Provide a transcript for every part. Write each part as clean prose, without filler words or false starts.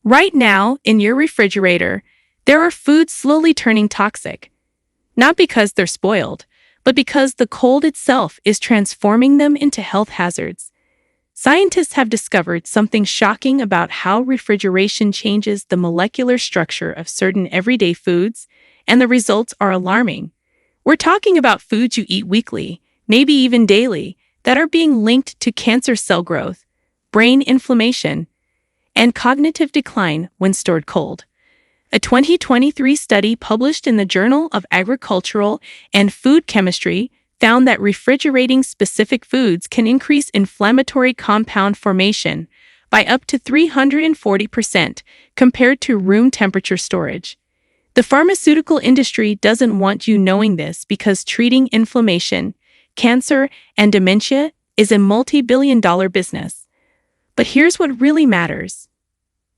Right now, in your refrigerator, there are foods slowly turning toxic. Not because they're spoiled, but because the cold itself is transforming them into health hazards. Scientists have discovered something shocking about how refrigeration changes the molecular structure of certain everyday foods, and the results are alarming. We're talking about foods you eat weekly, maybe even daily, that are being linked to cancer cell growth, brain inflammation, and cognitive decline when stored cold. A 2023 study published in the Journal of Agricultural and Food Chemistry found that refrigerating specific foods can increase inflammatory compound formation by up to 340% compared to room temperature storage. The pharmaceutical industry doesn't want you knowing this because treating inflammation, cancer, and dementia is a multi-billion-dollar business. But here's what really matters.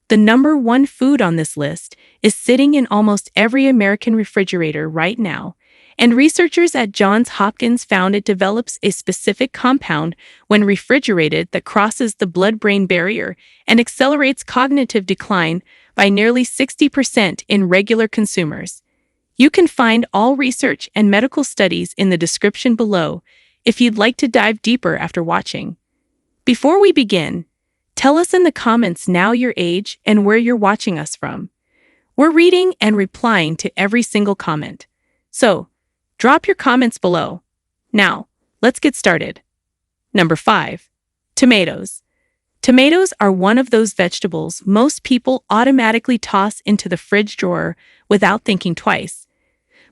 The number one food on this list is sitting in almost every American refrigerator right now, and researchers at Johns Hopkins found it develops a specific compound when refrigerated that crosses the blood-brain barrier and accelerates cognitive decline by nearly 60% in regular consumers. You can find all research and medical studies in the description below if you'd like to dive deeper after watching. Before we begin, tell us in the comments now your age and where you're watching us from. We're reading and replying to every single comment. So, drop your comments below. Now, let's get started. Number 5. Tomatoes. Tomatoes are one of those vegetables most people automatically toss into the fridge drawer without thinking twice.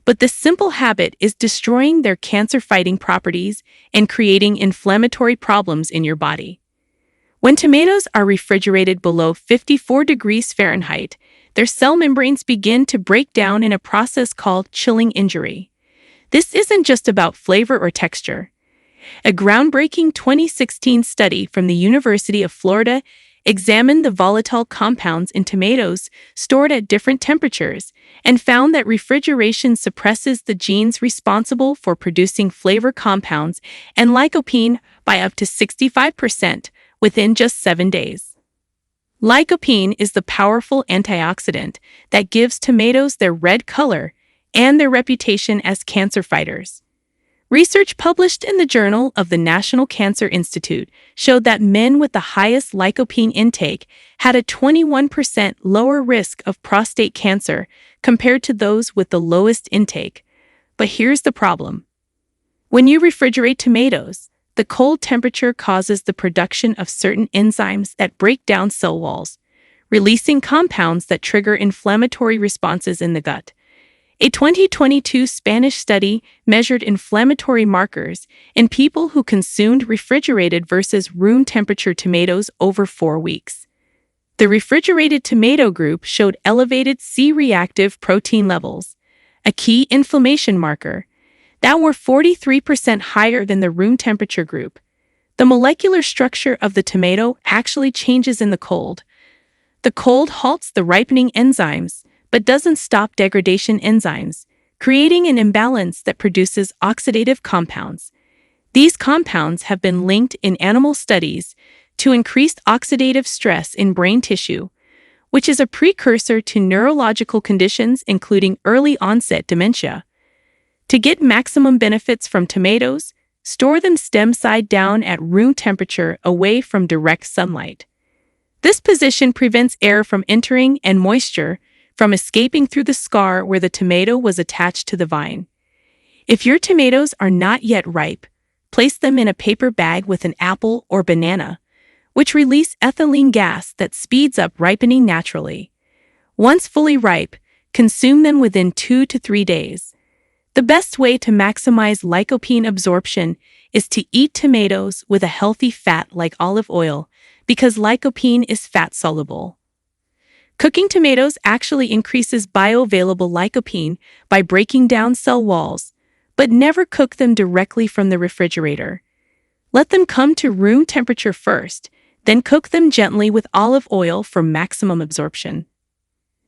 But this simple habit is destroying their cancer-fighting properties and creating inflammatory problems in your body. When tomatoes are refrigerated below 54 degrees Fahrenheit, their cell membranes begin to break down in a process called chilling injury. This isn't just about flavor or texture. A groundbreaking 2016 study from the University of Florida examined the volatile compounds in tomatoes stored at different temperatures and found that refrigeration suppresses the genes responsible for producing flavor compounds and lycopene by up to 65%. Within just 7 days. Lycopene is the powerful antioxidant that gives tomatoes their red color and their reputation as cancer fighters. Research published in the Journal of the National Cancer Institute showed that men with the highest lycopene intake had a 21% lower risk of prostate cancer compared to those with the lowest intake. But here's the problem. When you refrigerate tomatoes, the cold temperature causes the production of certain enzymes that break down cell walls, releasing compounds that trigger inflammatory responses in the gut. A 2022 Spanish study measured inflammatory markers in people who consumed refrigerated versus room temperature tomatoes over 4 weeks. The refrigerated tomato group showed elevated C-reactive protein levels, a key inflammation marker, that were 43% higher than the room temperature group. The molecular structure of the tomato actually changes in the cold. The cold halts the ripening enzymes, but doesn't stop degradation enzymes, creating an imbalance that produces oxidative compounds. These compounds have been linked in animal studies to increased oxidative stress in brain tissue, which is a precursor to neurological conditions including early-onset dementia. To get maximum benefits from tomatoes, store them stem side down at room temperature away from direct sunlight. This position prevents air from entering and moisture from escaping through the scar where the tomato was attached to the vine. If your tomatoes are not yet ripe, place them in a paper bag with an apple or banana, which release ethylene gas that speeds up ripening naturally. Once fully ripe, consume them within 2 to 3 days. The best way to maximize lycopene absorption is to eat tomatoes with a healthy fat like olive oil because lycopene is fat-soluble. Cooking tomatoes actually increases bioavailable lycopene by breaking down cell walls, but never cook them directly from the refrigerator. Let them come to room temperature first, then cook them gently with olive oil for maximum absorption.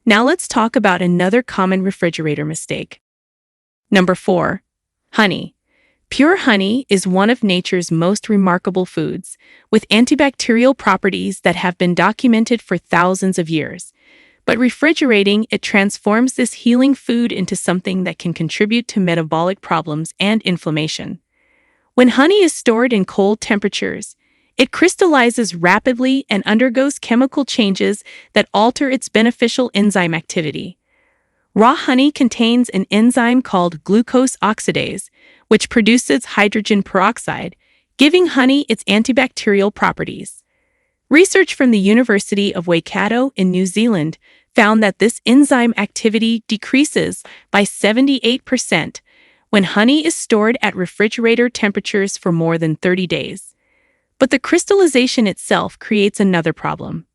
Now let's talk about another common refrigerator mistake. Number 4. Honey. Pure honey is one of nature's most remarkable foods, with antibacterial properties that have been documented for thousands of years. But refrigerating it transforms this healing food into something that can contribute to metabolic problems and inflammation. When honey is stored in cold temperatures, it crystallizes rapidly and undergoes chemical changes that alter its beneficial enzyme activity. Raw honey contains an enzyme called glucose oxidase, which produces hydrogen peroxide, giving honey its antibacterial properties. Research from the University of Waikato in New Zealand found that this enzyme activity decreases by 78% when honey is stored at refrigerator temperatures for more than 30 days. But the crystallization itself creates another problem.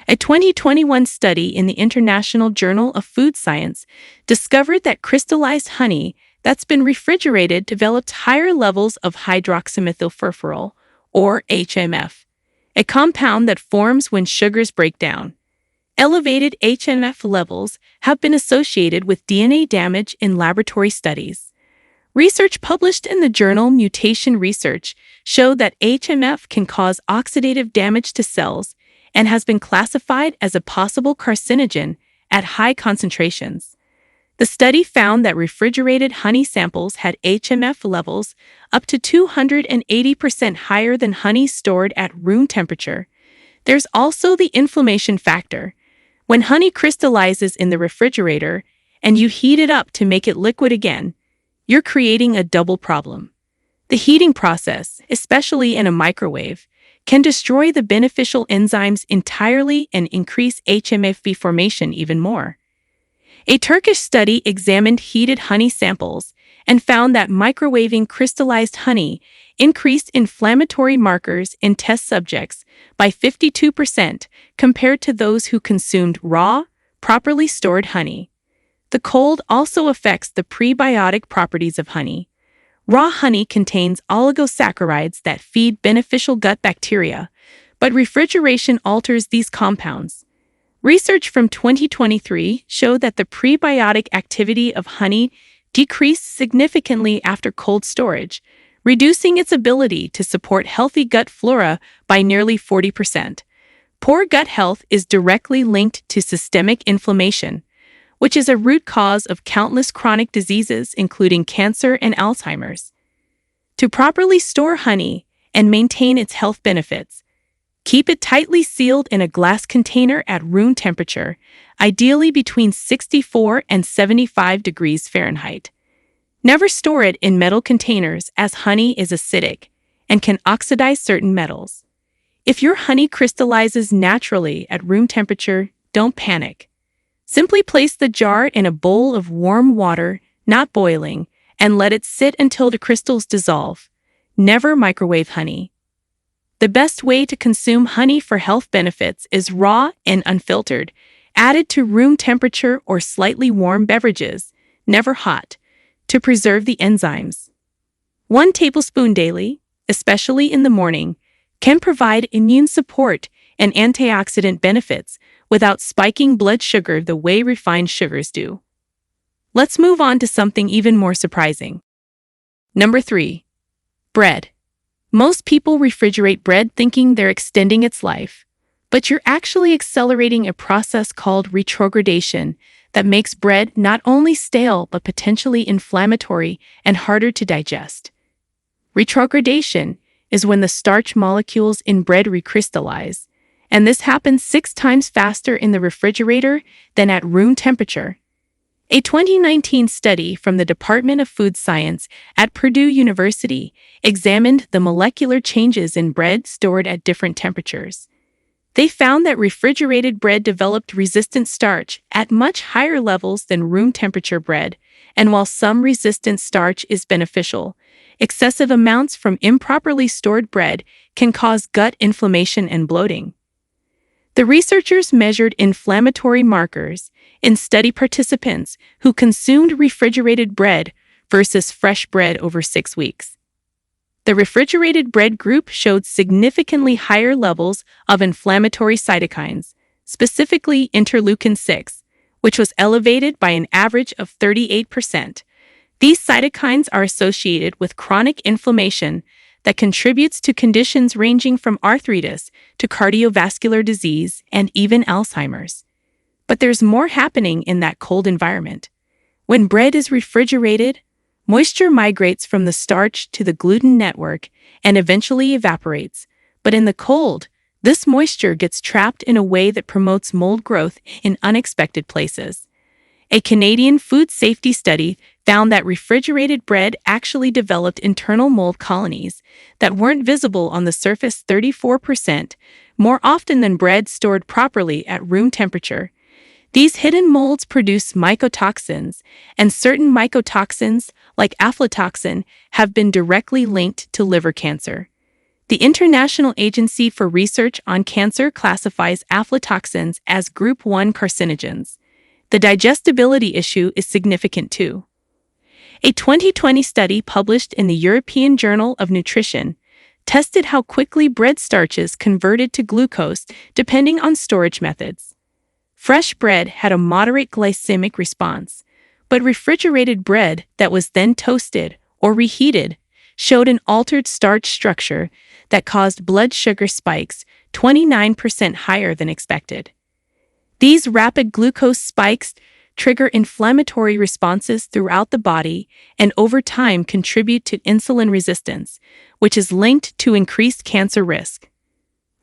A 2021 study in the International Journal of Food Science discovered that crystallized honey that's been refrigerated developed higher levels of hydroxymethylfurfural, or HMF, a compound that forms when sugars break down. Elevated HMF levels have been associated with DNA damage in laboratory studies. Research published in the journal Mutation Research showed that HMF can cause oxidative damage to cells and has been classified as a possible carcinogen at high concentrations. The study found that refrigerated honey samples had HMF levels up to 280% higher than honey stored at room temperature. There's also the inflammation factor. When honey crystallizes in the refrigerator and you heat it up to make it liquid again, you're creating a double problem. The heating process, especially in a microwave, can destroy the beneficial enzymes entirely and increase HMF formation even more. A Turkish study examined heated honey samples and found that microwaving crystallized honey increased inflammatory markers in test subjects by 52% compared to those who consumed raw, properly stored honey. The cold also affects the prebiotic properties of honey. Raw honey contains oligosaccharides that feed beneficial gut bacteria, but refrigeration alters these compounds. Research from 2023 showed that the prebiotic activity of honey decreased significantly after cold storage, reducing its ability to support healthy gut flora by nearly 40%. Poor gut health is directly linked to systemic inflammation, which is a root cause of countless chronic diseases, including cancer and Alzheimer's. To properly store honey and maintain its health benefits, keep it tightly sealed in a glass container at room temperature, ideally between 64 and 75 degrees Fahrenheit. Never store it in metal containers as honey is acidic and can oxidize certain metals. If your honey crystallizes naturally at room temperature, don't panic. Simply place the jar in a bowl of warm water, not boiling, and let it sit until the crystals dissolve. Never microwave honey. The best way to consume honey for health benefits is raw and unfiltered, added to room temperature or slightly warm beverages, never hot, to preserve the enzymes. 1 tablespoon daily, especially in the morning, can provide immune support and antioxidant benefits without spiking blood sugar the way refined sugars do. Let's move on to something even more surprising. Number 3. Bread. Most people refrigerate bread thinking they're extending its life, but you're actually accelerating a process called retrogradation that makes bread not only stale but potentially inflammatory and harder to digest. Retrogradation is when the starch molecules in bread recrystallize, and this happens 6 times faster in the refrigerator than at room temperature. A 2019 study from the Department of Food Science at Purdue University examined the molecular changes in bread stored at different temperatures. They found that refrigerated bread developed resistant starch at much higher levels than room temperature bread, and while some resistant starch is beneficial, excessive amounts from improperly stored bread can cause gut inflammation and bloating. The researchers measured inflammatory markers in study participants who consumed refrigerated bread versus fresh bread over 6 weeks. The refrigerated bread group showed significantly higher levels of inflammatory cytokines, specifically interleukin-6, which was elevated by an average of 38%, These cytokines are associated with chronic inflammation that contributes to conditions ranging from arthritis to cardiovascular disease and even Alzheimer's. But there's more happening in that cold environment. When bread is refrigerated, moisture migrates from the starch to the gluten network and eventually evaporates. But in the cold, this moisture gets trapped in a way that promotes mold growth in unexpected places. A Canadian food safety study found that refrigerated bread actually developed internal mold colonies that weren't visible on the surface 34% more often than bread stored properly at room temperature. These hidden molds produce mycotoxins, and certain mycotoxins, like aflatoxin, have been directly linked to liver cancer. The International Agency for Research on Cancer classifies aflatoxins as Group 1 carcinogens. The digestibility issue is significant too. A 2020 study published in the European Journal of Nutrition tested how quickly bread starches converted to glucose depending on storage methods. Fresh bread had a moderate glycemic response, but refrigerated bread that was then toasted or reheated showed an altered starch structure that caused blood sugar spikes 29% higher than expected. These rapid glucose spikes trigger inflammatory responses throughout the body and over time contribute to insulin resistance, which is linked to increased cancer risk.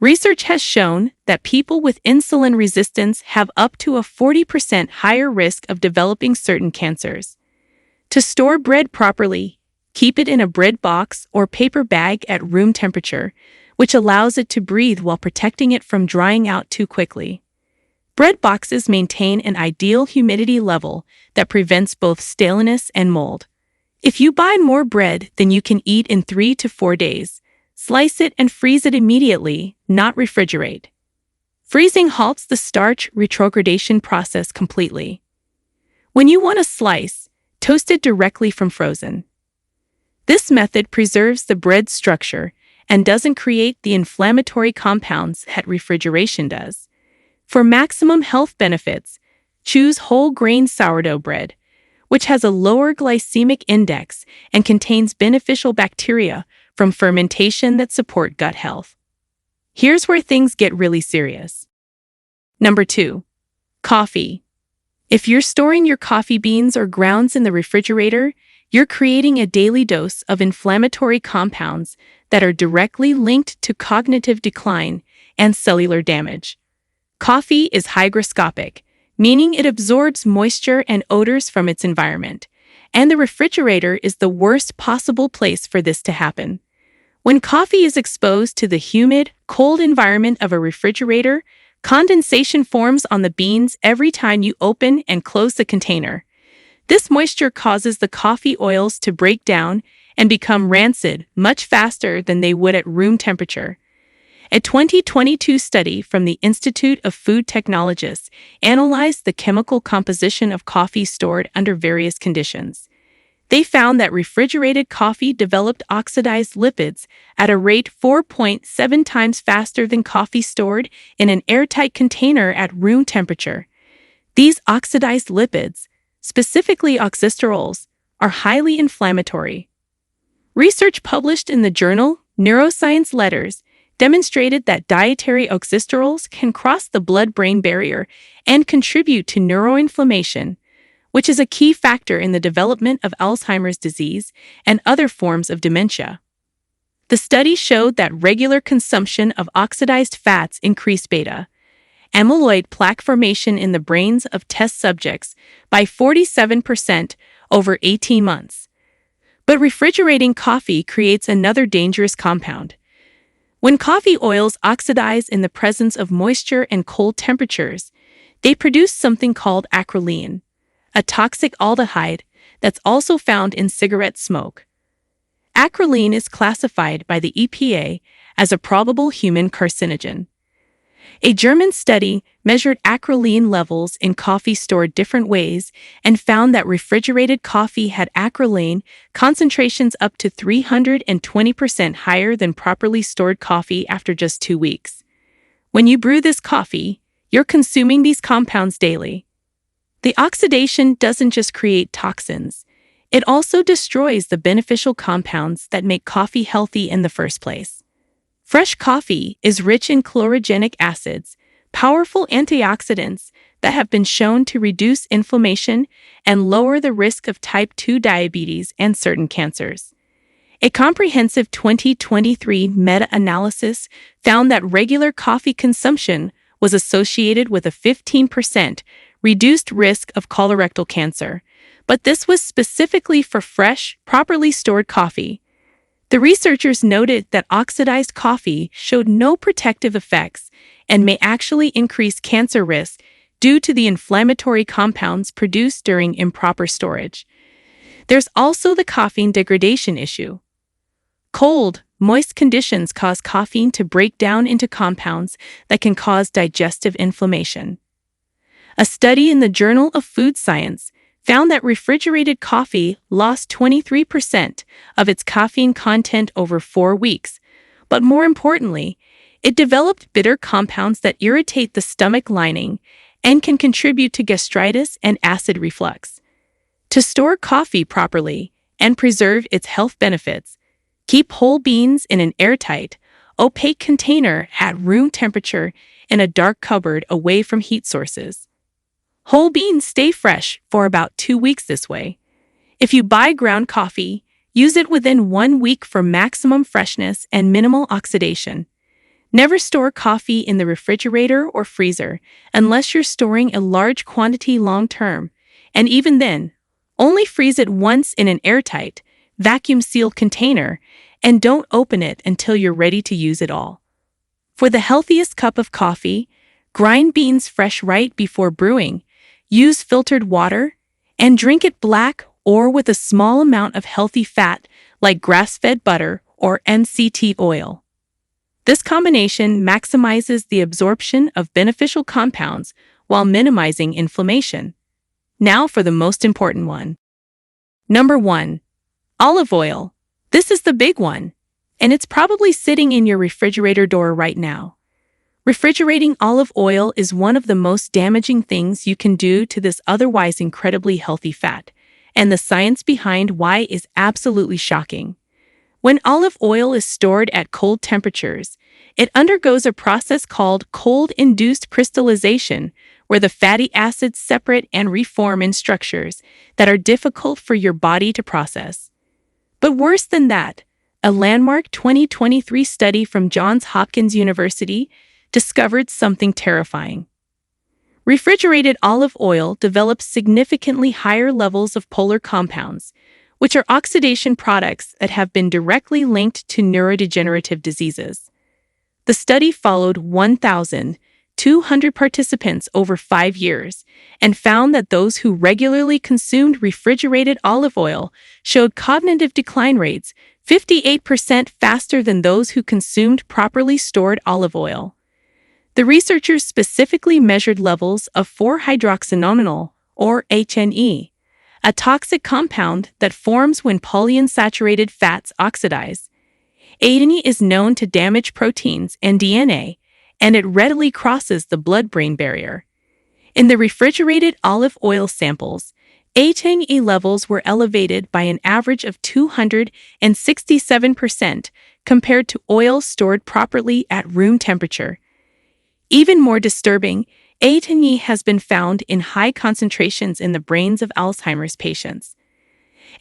Research has shown that people with insulin resistance have up to a 40% higher risk of developing certain cancers. To store bread properly, keep it in a bread box or paper bag at room temperature, which allows it to breathe while protecting it from drying out too quickly. Bread boxes maintain an ideal humidity level that prevents both staleness and mold. If you buy more bread than you can eat in 3 to 4 days, slice it and freeze it immediately, not refrigerate. Freezing halts the starch retrogradation process completely. When you want a slice, toast it directly from frozen. This method preserves the bread structure and doesn't create the inflammatory compounds that refrigeration does. For maximum health benefits, choose whole grain sourdough bread, which has a lower glycemic index and contains beneficial bacteria from fermentation that support gut health. Here's where things get really serious. Number 2. Coffee. If you're storing your coffee beans or grounds in the refrigerator, you're creating a daily dose of inflammatory compounds that are directly linked to cognitive decline and cellular damage. Coffee is hygroscopic, meaning it absorbs moisture and odors from its environment, and the refrigerator is the worst possible place for this to happen. When coffee is exposed to the humid, cold environment of a refrigerator, condensation forms on the beans every time you open and close the container. This moisture causes the coffee oils to break down and become rancid much faster than they would at room temperature. A 2022 study from the Institute of Food Technologists analyzed the chemical composition of coffee stored under various conditions. They found that refrigerated coffee developed oxidized lipids at a rate 4.7 times faster than coffee stored in an airtight container at room temperature. These oxidized lipids, specifically oxysterols, are highly inflammatory. Research published in the journal Neuroscience Letters demonstrated that dietary oxysterols can cross the blood-brain barrier and contribute to neuroinflammation, which is a key factor in the development of Alzheimer's disease and other forms of dementia. The study showed that regular consumption of oxidized fats increased beta amyloid plaque formation in the brains of test subjects by 47% over 18 months. But refrigerating coffee creates another dangerous compound. When coffee oils oxidize in the presence of moisture and cold temperatures, they produce something called acrolein, a toxic aldehyde that's also found in cigarette smoke. Acrolein is classified by the EPA as a probable human carcinogen. A German study measured acrolein levels in coffee stored different ways and found that refrigerated coffee had acrolein concentrations up to 320% higher than properly stored coffee after just 2 weeks. When you brew this coffee, you're consuming these compounds daily. The oxidation doesn't just create toxins, It also destroys the beneficial compounds that make coffee healthy in the first place. Fresh coffee is rich in chlorogenic acids, powerful antioxidants that have been shown to reduce inflammation and lower the risk of type 2 diabetes and certain cancers. A comprehensive 2023 meta-analysis found that regular coffee consumption was associated with a 15% reduced risk of colorectal cancer, but this was specifically for fresh, properly stored coffee. The researchers noted that oxidized coffee showed no protective effects and may actually increase cancer risk due to the inflammatory compounds produced during improper storage. There's also the caffeine degradation issue. Cold, moist conditions cause caffeine to break down into compounds that can cause digestive inflammation. A study in the Journal of Food Science found that refrigerated coffee lost 23% of its caffeine content over 4 weeks, but more importantly, it developed bitter compounds that irritate the stomach lining and can contribute to gastritis and acid reflux. To store coffee properly and preserve its health benefits, keep whole beans in an airtight, opaque container at room temperature in a dark cupboard away from heat sources. Whole beans stay fresh for about 2 weeks this way. If you buy ground coffee, use it within 1 week for maximum freshness and minimal oxidation. Never store coffee in the refrigerator or freezer unless you're storing a large quantity long-term, and even then, only freeze it once in an airtight, vacuum-sealed container, and don't open it until you're ready to use it all. For the healthiest cup of coffee, grind beans fresh right before brewing, use filtered water, and drink it black or with a small amount of healthy fat like grass-fed butter or MCT oil. This combination maximizes the absorption of beneficial compounds while minimizing inflammation. Now for the most important one. Number 1. Olive oil. This is the big one, and it's probably sitting in your refrigerator door right now. Refrigerating olive oil is one of the most damaging things you can do to this otherwise incredibly healthy fat, and the science behind why is absolutely shocking. When olive oil is stored at cold temperatures, it undergoes a process called cold-induced crystallization, where the fatty acids separate and reform in structures that are difficult for your body to process. But worse than that, a landmark 2023 study from Johns Hopkins University discovered something terrifying. Refrigerated olive oil develops significantly higher levels of polar compounds, which are oxidation products that have been directly linked to neurodegenerative diseases. The study followed 1,200 participants over 5 years and found that those who regularly consumed refrigerated olive oil showed cognitive decline rates 58% faster than those who consumed properly stored olive oil. The researchers specifically measured levels of 4-hydroxynonenal, or HNE, a toxic compound that forms when polyunsaturated fats oxidize. HNE is known to damage proteins and DNA, and it readily crosses the blood-brain barrier. In the refrigerated olive oil samples, HNE levels were elevated by an average of 267% compared to oil stored properly at room temperature. Even more disturbing, HNE has been found in high concentrations in the brains of Alzheimer's patients.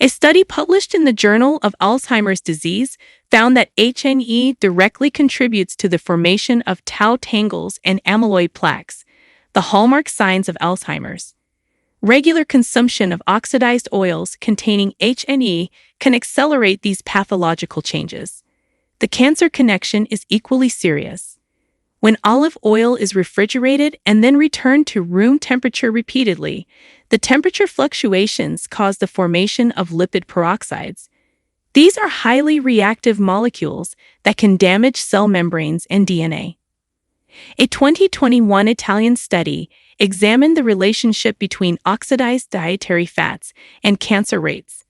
A study published in the Journal of Alzheimer's Disease found that HNE directly contributes to the formation of tau tangles and amyloid plaques, the hallmark signs of Alzheimer's. Regular consumption of oxidized oils containing HNE can accelerate these pathological changes. The cancer connection is equally serious. When olive oil is refrigerated and then returned to room temperature repeatedly, the temperature fluctuations cause the formation of lipid peroxides. These are highly reactive molecules that can damage cell membranes and DNA. A 2021 Italian study examined the relationship between oxidized dietary fats and cancer rates.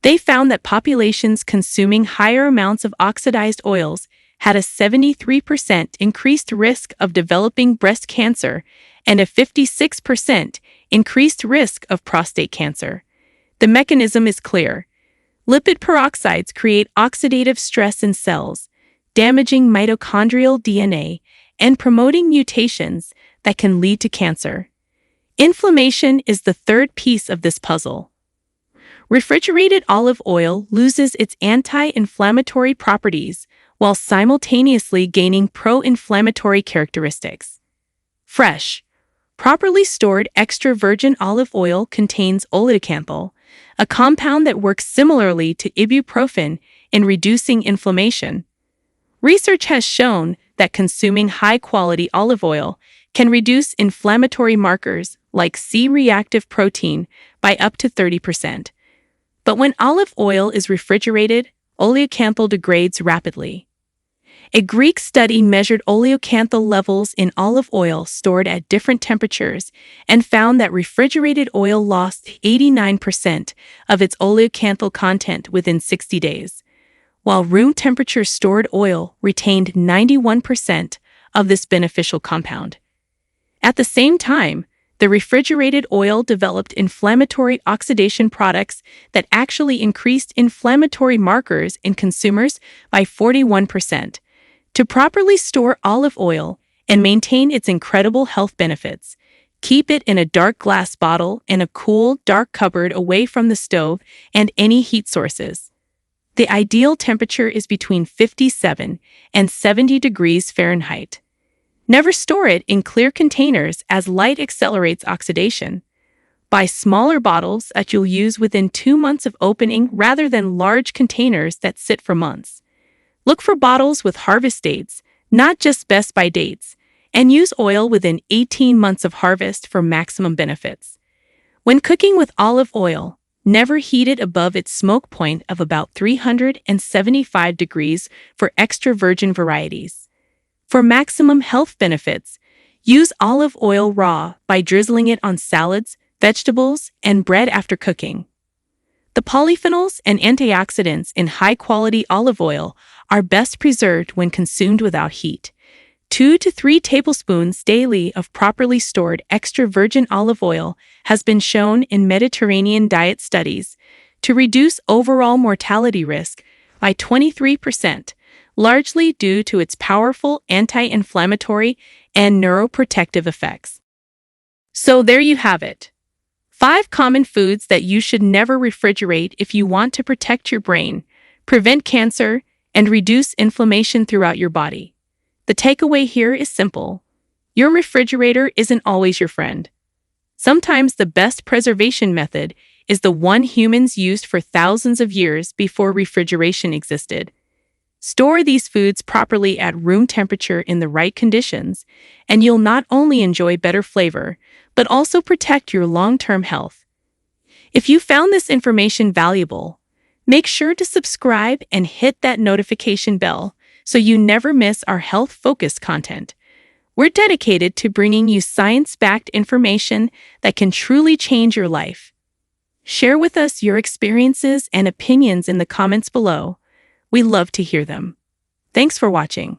They found that populations consuming higher amounts of oxidized oils had a 73% increased risk of developing breast cancer and a 56% increased risk of prostate cancer. The mechanism is clear. Lipid peroxides create oxidative stress in cells, damaging mitochondrial DNA and promoting mutations that can lead to cancer. Inflammation is the third piece of this puzzle. Refrigerated olive oil loses its anti-inflammatory properties while simultaneously gaining pro-inflammatory characteristics. Fresh, properly stored extra virgin olive oil contains oleocanthal, a compound that works similarly to ibuprofen in reducing inflammation. Research has shown that consuming high-quality olive oil can reduce inflammatory markers like C-reactive protein by up to 30%. But when olive oil is refrigerated, oleocanthal degrades rapidly. A Greek study measured oleocanthal levels in olive oil stored at different temperatures and found that refrigerated oil lost 89% of its oleocanthal content within 60 days, while room temperature stored oil retained 91% of this beneficial compound. At the same time, the refrigerated oil developed inflammatory oxidation products that actually increased inflammatory markers in consumers by 41%. To properly store olive oil and maintain its incredible health benefits, keep it in a dark glass bottle in a cool, dark cupboard away from the stove and any heat sources. The ideal temperature is between 57 and 70 degrees Fahrenheit. Never store it in clear containers as light accelerates oxidation. Buy smaller bottles that you'll use within 2 months of opening rather than large containers that sit for months. Look for bottles with harvest dates, not just best-by dates, and use oil within 18 months of harvest for maximum benefits. When cooking with olive oil, never heat it above its smoke point of about 375 degrees for extra virgin varieties. For maximum health benefits, use olive oil raw by drizzling it on salads, vegetables, and bread after cooking. The polyphenols and antioxidants in high-quality olive oil are best preserved when consumed without heat. 2 to 3 tablespoons daily of properly stored extra virgin olive oil has been shown in Mediterranean diet studies to reduce overall mortality risk by 23%, largely due to its powerful anti-inflammatory and neuroprotective effects. So there you have it. 5 common foods that you should never refrigerate if you want to protect your brain, prevent cancer, and reduce inflammation throughout your body. The takeaway here is simple. Your refrigerator isn't always your friend. Sometimes the best preservation method is the one humans used for thousands of years before refrigeration existed. Store these foods properly at room temperature in the right conditions, and you'll not only enjoy better flavor, but also protect your long-term health. If you found this information valuable, make sure to subscribe and hit that notification bell so you never miss our health-focused content. We're dedicated to bringing you science-backed information that can truly change your life. Share with us your experiences and opinions in the comments below. We love to hear them. Thanks for watching.